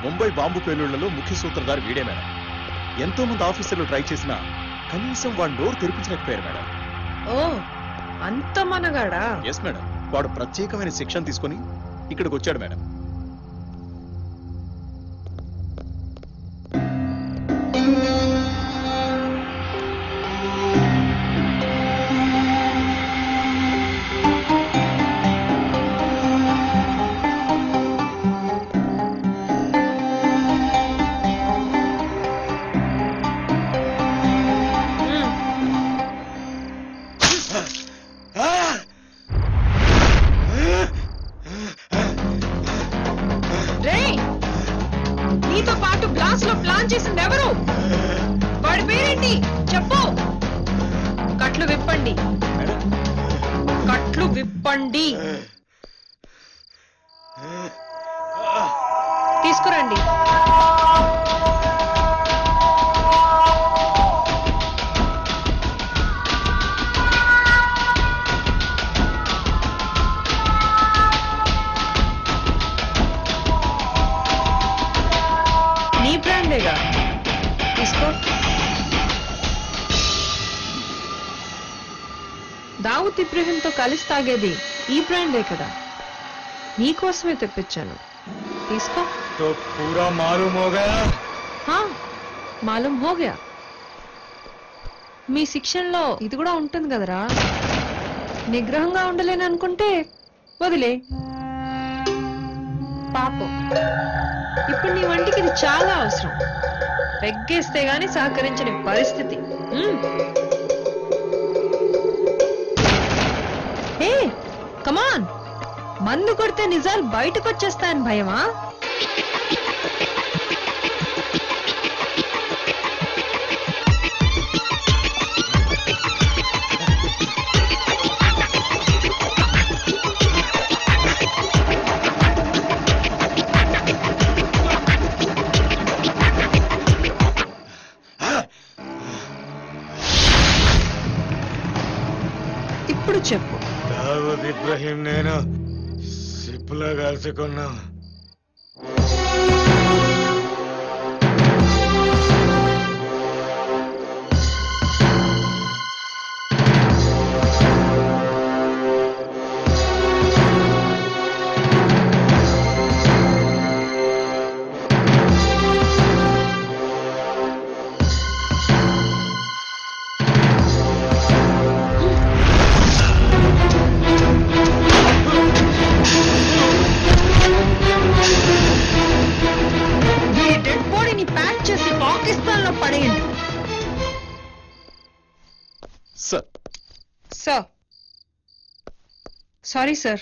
Mumbai bomb పేలుళ్లలో ముఖ్య సూత్రధారి వీడే మేడం. ఎంతో మంది ఆఫీసర్లు ట్రై చేసినా కనీసం వాడు నోరు తెరిపించలేకపోయారు మేడం. ఓ అంత మనగాడా? Yes madam. వాడు ప్రత్యేకమైన శిక్షణ తీసుకుని ఇక్కడికి వచ్చాడు మేడం. నీతో పాటు బ్లాస్ట్ లో ప్లాన్ చేసింది ఎవరు? వాడి పేరేంటి చెప్పు. కట్లు విప్పండి, కట్లు విప్పండి. తీసుకురండి. నీ బ్రాండేగా, తీసుకో. దావుద్ ఇబ్రహీంతో కలిసి తాగేది ఈ బ్రాండే కదా, నీకోసమే తెప్పించాను. తీసుకో. तो पूरा मालूम हो गया? हाँ, मालूम हो गया. మీ శిక్షణలో ఇది కూడా ఉంటుంది కదరా. నిగ్రహంగా ఉండలేను అనుకుంటే వదిలే. పాపం, ఇప్పుడు నీ వంటికి ఇది చాలా అవసరం. పెగ్గేస్తే గాని సహకరించని పరిస్థితి. ఏ కమాన్, మందు కొడితే నిజాలు బయటకు వచ్చేస్తాయని భయమా? ఇప్పుడు చెప్పు. దావూద్ ఇబ్రహీం నేను సిప్పులా కలుసుకున్నా. సారీ సార్,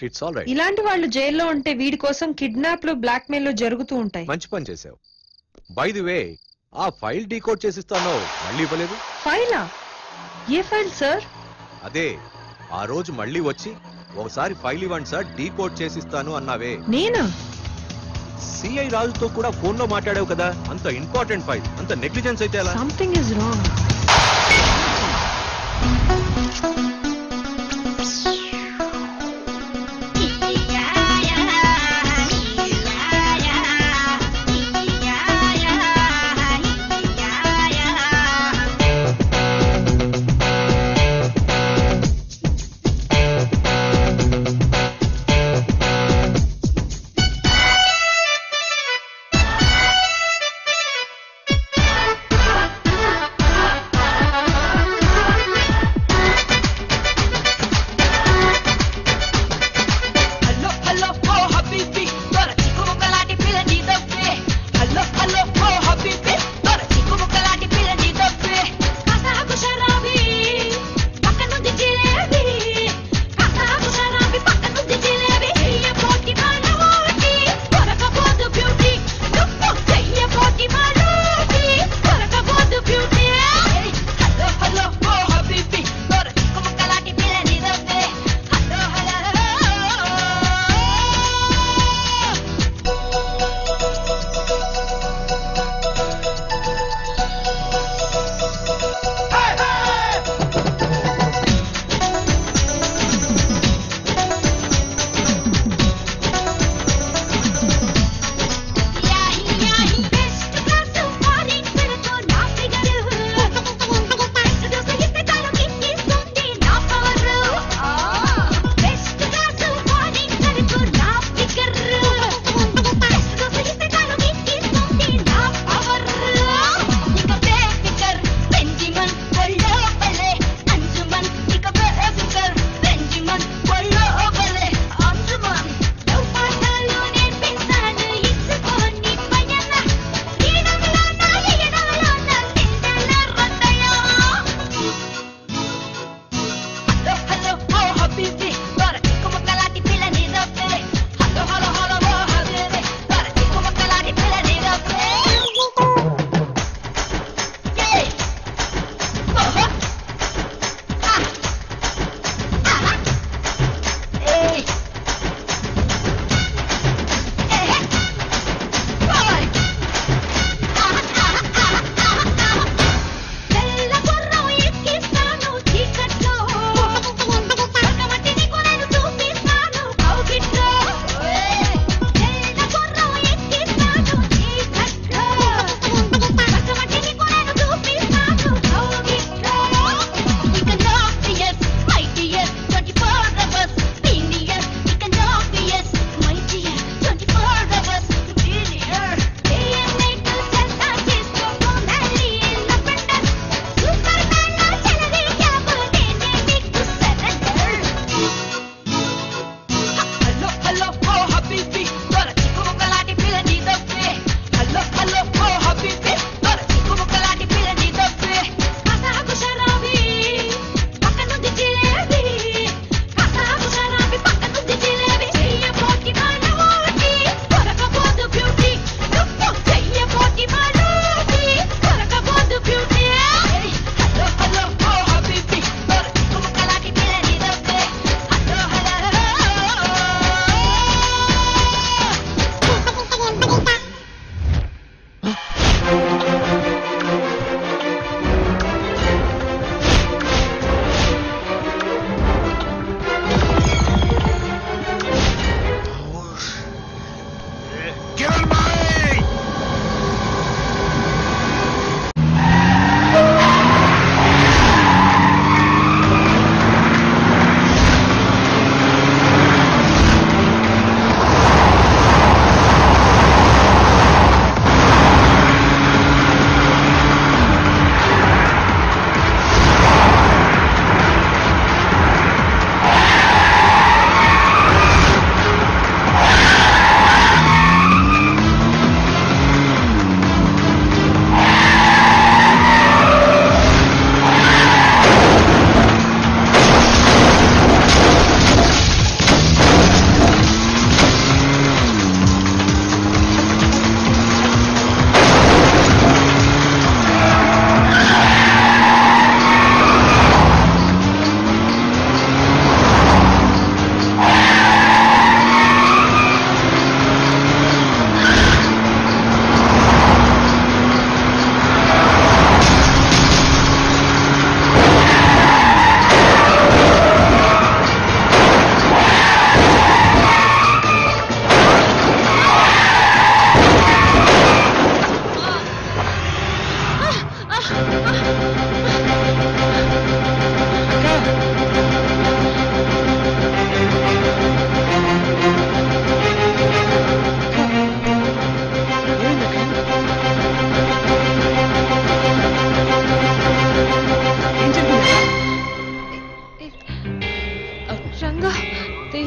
ఇలాంటి వాళ్ళు జైల్లో ఉంటే వీడి కోసం కిడ్నాప్లు, బ్లాక్ మెయిల్ జరుగుతూ ఉంటాయి. మంచి పని చేసావు. బై ది వే, ఆ ఫైల్ డీకోడ్ చేసిస్తాను, మళ్ళీ ఇవ్వలేదు. ఫైలా? ఏ ఫైల్ సార్? అదే ఆ రోజు మళ్ళీ వచ్చి ఒకసారి ఫైల్ ఇవ్వండి సార్, డీకోడ్ చేసిస్తాను అన్నావే. నేనా? సిఐ రాజుతో కూడా ఫోన్ లో మాట్లాడావు కదా. అంత ఇంపార్టెంట్ ఫైల్, అంత నెగ్లిజెన్స్ అయితే ఎలా? Something is wrong.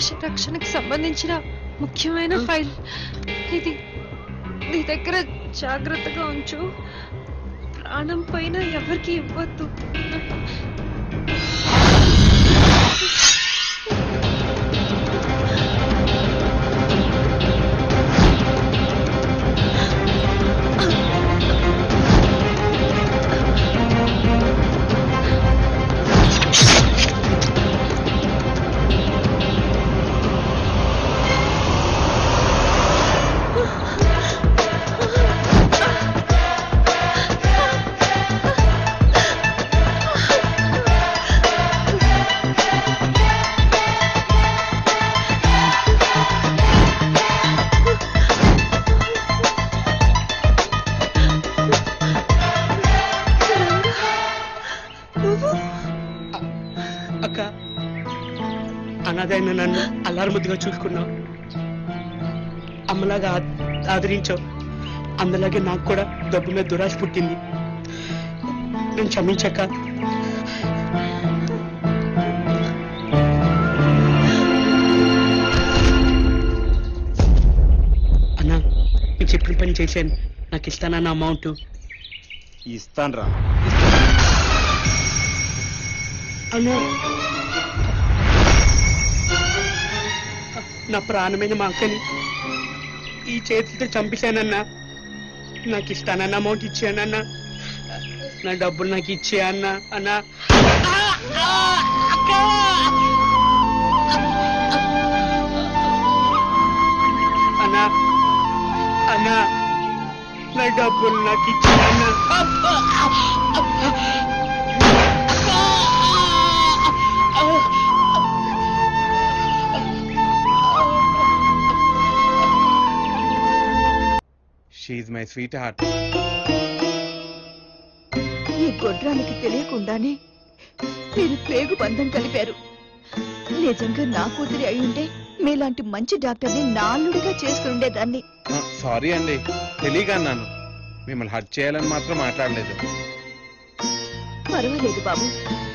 దేశ రక్షణకు సంబంధించిన ముఖ్యమైన ఫైల్ ఇది. నీ దగ్గర జాగ్రత్తగా ఉంచు. ప్రాణం పైన ఎవరికి ఇవ్వద్దు. అక్క, అనాథైన నన్ను అల్లారుముద్దుగా చూసుకున్నావు, అమ్మలాగా ఆదరించావు. అందులాగే నాకు కూడా డబ్బు మీద దురాశ పుట్టింది. నేను క్షమించక్క. అన్నా, నీకు చెప్పిన పని చేశాను. నాకు ఇస్తానన్న అమౌంట్ ఇస్తాన్రా. అన్నా, నా ప్రాణమైన మా అక్కని ఈ చేతితో చంపేశానన్నా. నాకు ఇస్తానన్న అమౌంట్ ఇచ్చానన్నా. నా డబ్బులు నాకు ఇచ్చే అన్నా. అన్నా, అన్నా అన్నా, నా డబ్బులు నాకు ఇచ్చే అన్నా. షీఈ్ మై స్వీట్ హార్ట్. ఈ గొడ్రానికి తెలియకుండానే మీరు పేగు బంధం కలిపారు. నిజంగా నా కూతురి అయి ఉంటే మీలాంటి మంచి డాక్టర్ని నా అల్లుడిగా చేసుకుని ఉండేదాన్ని. సారీ అండి, తెలియక అన్నాను. మిమ్మల్ని హర్ట్ చేయాలని మాత్రం మాట్లాడలేదు. పర్వాలేదు బాబు,